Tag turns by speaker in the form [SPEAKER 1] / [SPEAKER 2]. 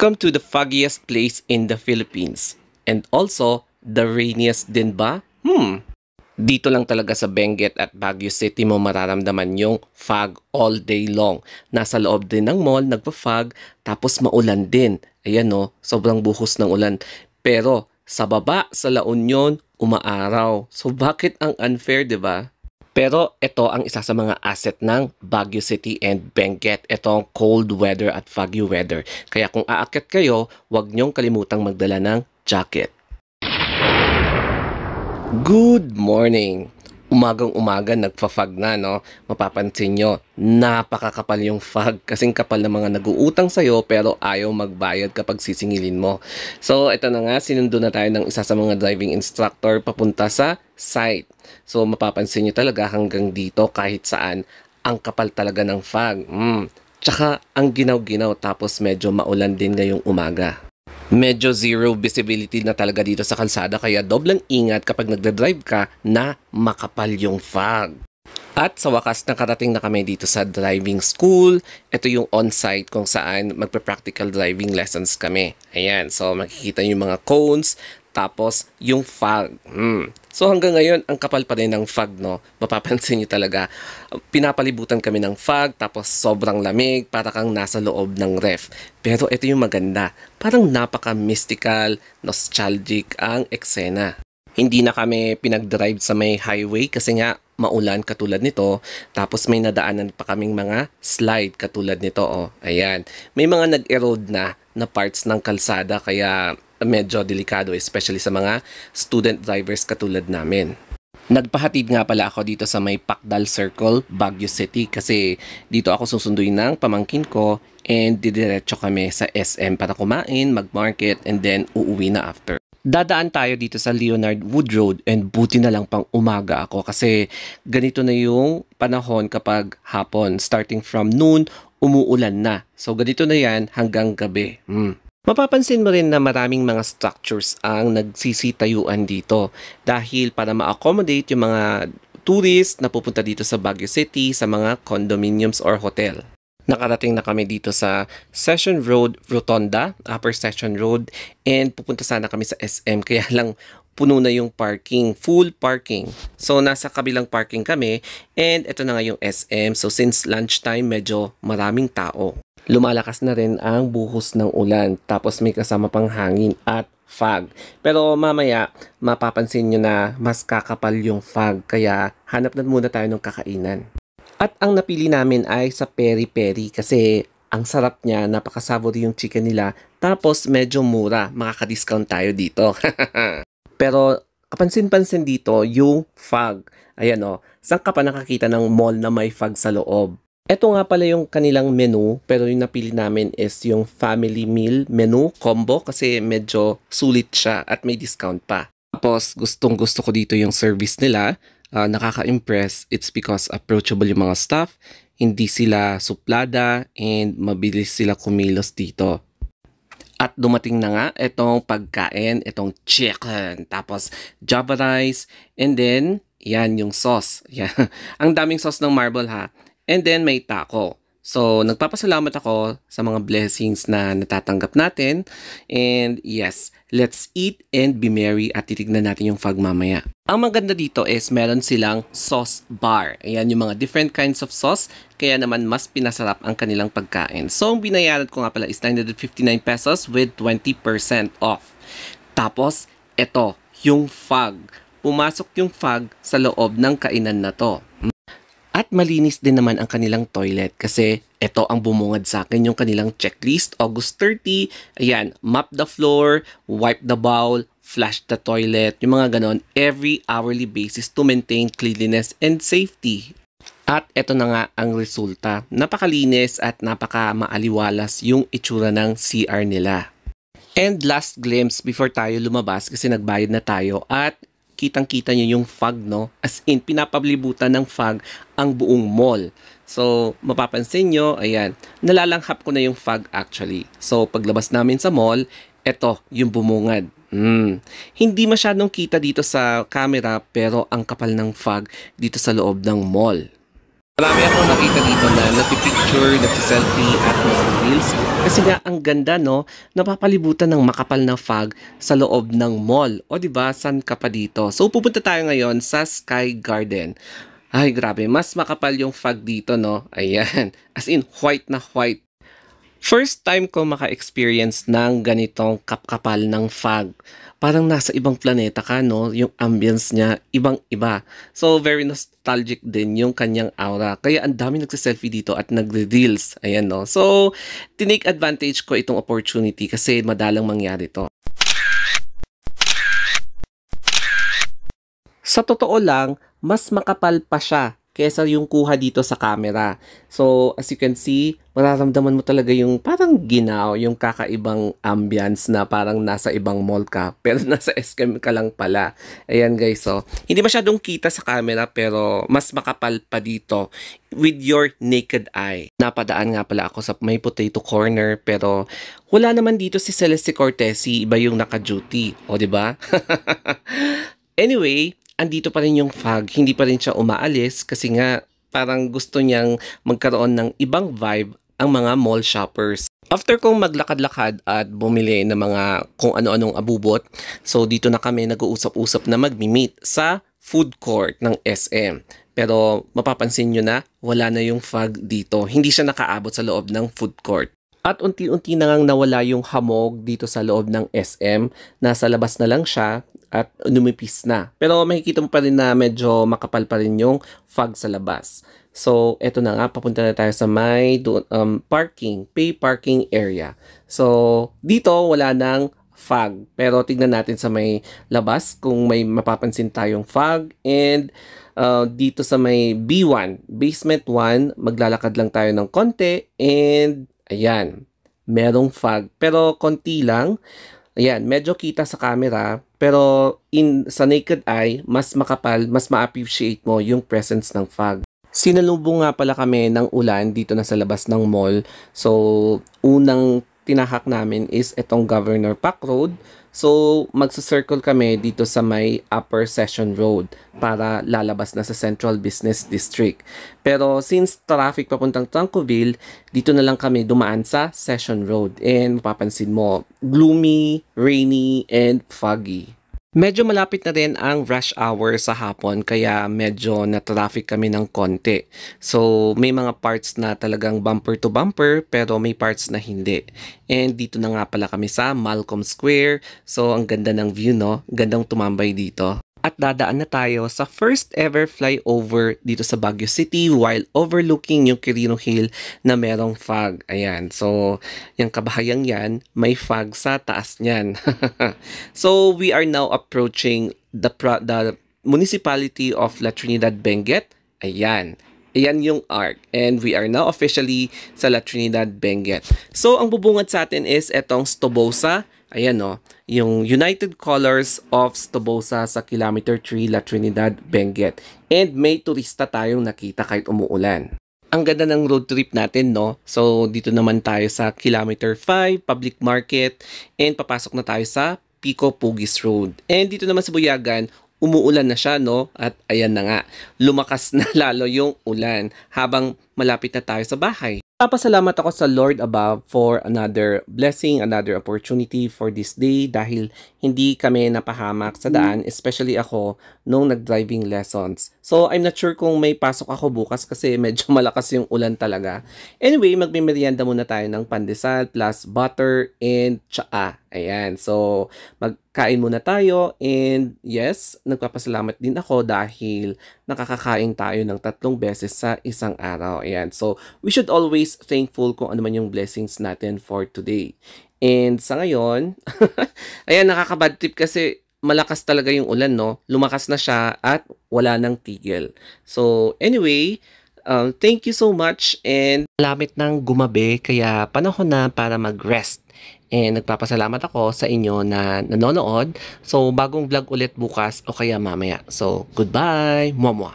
[SPEAKER 1] Welcome to the foggiest place in the Philippines. And also, the rainiest din ba? Dito lang talaga sa Benguet at Baguio City mo mararamdaman yung fog all day long. Nasa loob din ng mall, nagpa-fog, tapos maulan din. Ayan no, sobrang buhos ng ulan. Pero sa baba, sa La Union, umaaraw. So bakit ang unfair, di ba? Pero ito ang isa sa mga asset ng Baguio City and Benguet. Ito ang cold weather at foggy weather. Kaya kung aakyat kayo, huwag niyong kalimutang magdala ng jacket. Good morning! Umagang-umaga nagpa-fog na, no? Mapapansin nyo, napakakapal yung fog. Kasing kapal ng mga nag-uutang sa'yo pero ayaw magbayad kapag sisingilin mo. So, ito na nga, sinundo na tayo ng isa sa mga driving instructor papunta sa site. So, mapapansin nyo talaga hanggang dito kahit saan, ang kapal talaga ng fog. Tsaka, ang ginaw-ginaw tapos medyo maulan din ngayong umaga. Medyo zero visibility na talaga dito sa kalsada kaya doblang ingat kapag nagdadrive ka na makapal yung fog. At sa wakas nakarating na kami dito sa driving school. Ito yung on-site kung saan magpa-practical driving lessons kami. Ayan, so makikita yung mga cones, tapos yung fog. So hanggang ngayon, ang kapal pa rin ng fog, no? Mapapansin nyo talaga, pinapalibutan kami ng fog, tapos sobrang lamig, para kang nasa loob ng ref. Pero ito yung maganda, parang napaka-mystical, nostalgic ang eksena. Hindi na kami pinag-drive sa may highway kasi nga maulan katulad nito. Tapos may nadaanan pa kaming mga slide katulad nito. Oh. Ayan. May mga nag-erode na parts ng kalsada kaya medyo delikado especially sa mga student drivers katulad namin. Nagpahatid nga pala ako dito sa may Pacdal Circle, Baguio City kasi dito ako susunduin ng pamangkin ko and didiretso kami sa SM para kumain, mag-market and then uuwi na after. Dadaan tayo dito sa Leonard Wood Road and buti na lang pang umaga ako kasi ganito na yung panahon kapag hapon. Starting from noon, umuulan na. So ganito na yan hanggang gabi. Mapapansin mo rin na maraming mga structures ang nagsisitayuan dito dahil para ma-accommodate yung mga tourists na pupunta dito sa Baguio City sa mga condominiums or hotel. Nakarating na kami dito sa Session Road Rotonda, Upper Session Road, and pupunta sana kami sa SM kaya lang puno na yung parking, full parking. So nasa kabilang parking kami and ito na nga yung SM. So since lunchtime medyo maraming tao. Lumalakas na rin ang buhos ng ulan tapos may kasama pang hangin at fog. Pero mamaya mapapansin nyo na mas kakapal yung fog kaya hanap na muna tayo ng kakainan. At ang napili namin ay sa Peri Peri kasi ang sarap niya, napakasavory yung chicken nila tapos medyo mura, makaka-discount tayo dito. Pero kapansin-pansin dito yung fog. Ayan o, saan ka pa nakakita ng mall na may fog sa loob? Ito nga pala yung kanilang menu pero yung napili namin is yung family meal menu combo kasi medyo sulit siya at may discount pa. Tapos gustong gusto ko dito yung service nila. Nakaka-impress. It's because approachable yung mga staff, hindi sila suplada and mabilis sila kumilos dito. At dumating na nga itong pagkain, itong chicken, tapos java rice, and then yan yung sauce. Yan. Ang daming sauce ng marble ha. And then may taco. So, nagpapasalamat ako sa mga blessings na natatanggap natin. And yes, let's eat and be merry at titignan natin yung fog mamaya. Ang maganda dito is meron silang sauce bar. Ayan yung mga different kinds of sauce. Kaya naman mas pinasarap ang kanilang pagkain. So, ang binayaran ko nga pala is 959 pesos with 20% off. Tapos, ito, yung fog. Pumasok yung fog sa loob ng kainan na to. At malinis din naman ang kanilang toilet kasi ito ang bumungad sa akin yung kanilang checklist. August 30, ayan, mop the floor, wipe the bowl, flush the toilet, yung mga ganon, every hourly basis to maintain cleanliness and safety. At ito na nga ang resulta. Napakalinis at napaka-maaliwalas yung itsura ng CR nila. And last glimpse before tayo lumabas kasi nagbayad na tayo at kitang-kita nyo yung fog, no? As in, pinapablibutan ng fog ang buong mall. So, mapapansin nyo, ayan, nalalanghap ko na yung fog actually. So, paglabas namin sa mall, eto, yung bumungad. Hindi masyadong kita dito sa camera pero ang kapal ng fog dito sa loob ng mall. Marami akong nakita dito na nagpi-picture, nagsi-selfie at nagre-reels kasi nga ang ganda 'no, napapalibutan ng makapal na fog sa loob ng mall. O 'di ba, saan ka pa dito? So pupunta tayo ngayon sa Sky Garden. Ay grabe, mas makapal yung fog dito 'no, ayan. As in white na white. First time ko maka-experience ng ganitong kapkapal ng fog. Parang nasa ibang planeta ka, no? Yung ambience niya, ibang-iba. So, very nostalgic din yung kanyang aura. Kaya ang dami nagsiselfie dito at nagre-reels. Ayan, no? So, tinake advantage ko itong opportunity kasi madalang mangyari to. Sa totoo lang, mas makapal pa siya kesa yung kuha dito sa camera. So, as you can see, mararamdaman mo talaga yung parang ginaw, yung kakaibang ambience na parang nasa ibang mall ka, pero nasa SKM ka lang pala. Ayan guys, so, hindi masyadong kita sa camera, pero mas makapal pa dito with your naked eye. Napadaan nga pala ako sa may potato corner, pero wala naman dito si Celeste Cortesi, iba yung naka-duty. O, di ba? Anyway, andito pa rin yung fog, hindi pa rin siya umaalis kasi nga parang gusto niyang magkaroon ng ibang vibe ang mga mall shoppers. After kong maglakad-lakad at bumili ng mga kung ano-anong abubot, so dito na kami nag-uusap-usap na magmi-meet sa food court ng SM. Pero mapapansin nyo na wala na yung fog dito. Hindi siya nakaabot sa loob ng food court. At unti-unti na ngang nawala yung hamog dito sa loob ng SM. Nasa labas na lang siya at numipis na. Pero makikita mo pa rin na medyo makapal pa rin yung fog sa labas. So, eto na nga, papunta na tayo sa may pay parking area. So, dito wala nang fog. Pero tignan natin sa may labas kung may mapapansin tayong fog. And dito sa may B1, basement 1, maglalakad lang tayo ng konti. And ayan, merong fog. Pero konti lang. Ayan, medyo kita sa camera, pero sa naked eye, mas makapal, mas ma-appreciate mo yung presence ng fog. Sinalubong nga pala kami ng ulan dito na sa labas ng mall. So, unang tinahak namin is itong Governor Park Road. So, magsa-circle kami dito sa may Upper Session Road para lalabas na sa Central Business District. Pero since traffic papuntang Tangkoville, dito na lang kami dumaan sa Session Road. And mapapansin mo, gloomy, rainy, and foggy. Medyo malapit na rin ang rush hour sa hapon kaya medyo na-traffic kami ng konti. So may mga parts na talagang bumper to bumper pero may parts na hindi. And dito na nga pala kami sa Malcolm Square. So ang ganda ng view, no? Gandang tumambay dito. At dadaan na tayo sa first ever flyover dito sa Baguio City while overlooking yung Quirino Hill na merong fog. Ayan. So, yung kabahayang yan, may fog sa taas niyan. So, we are now approaching the municipality of La Trinidad Benguet. Ayan. Ayan yung arc. And we are now officially sa La Trinidad Benguet. So, ang bubungad sa atin is etong Stobosa. Ayan no, yung United Colors of Stobosa sa Kilometer 3 La Trinidad Benguet. And may turista tayong nakita kahit umuulan. Ang ganda ng road trip natin, no? So, dito naman tayo sa Kilometer 5, Public Market, and papasok na tayo sa Pico Pugis Road. And dito naman sa Buyagan, umuulan na siya, no? At ayan na nga, lumakas na lalo yung ulan habang malapit na tayo sa bahay. Papasalamat ako sa Lord above for another blessing, another opportunity for this day dahil hindi kami napahamak sa daan, especially ako nung nag-driving lessons. So, I'm not sure kung may pasok ako bukas kasi medyo malakas yung ulan talaga. Anyway, magmimerienda muna tayo ng pandesal plus butter and tsaa. Ayan, so magkain muna tayo and yes, nagpapasalamat din ako dahil nakakakain tayo ng 3 beses sa isang araw. Ayan, so we should always thankful kung ano man yung blessings natin for today. And sa ngayon, ayan, nakakabad trip kasi malakas talaga yung ulan, no? Lumakas na siya at wala nang tigil. So anyway, thank you so much and malapit nang gumabi kaya panahon na para mag-rest. And nagpapasalamat ako sa inyo na nanonood. So bagong vlog ulit bukas o kaya mamaya. So goodbye! Mwah mwah!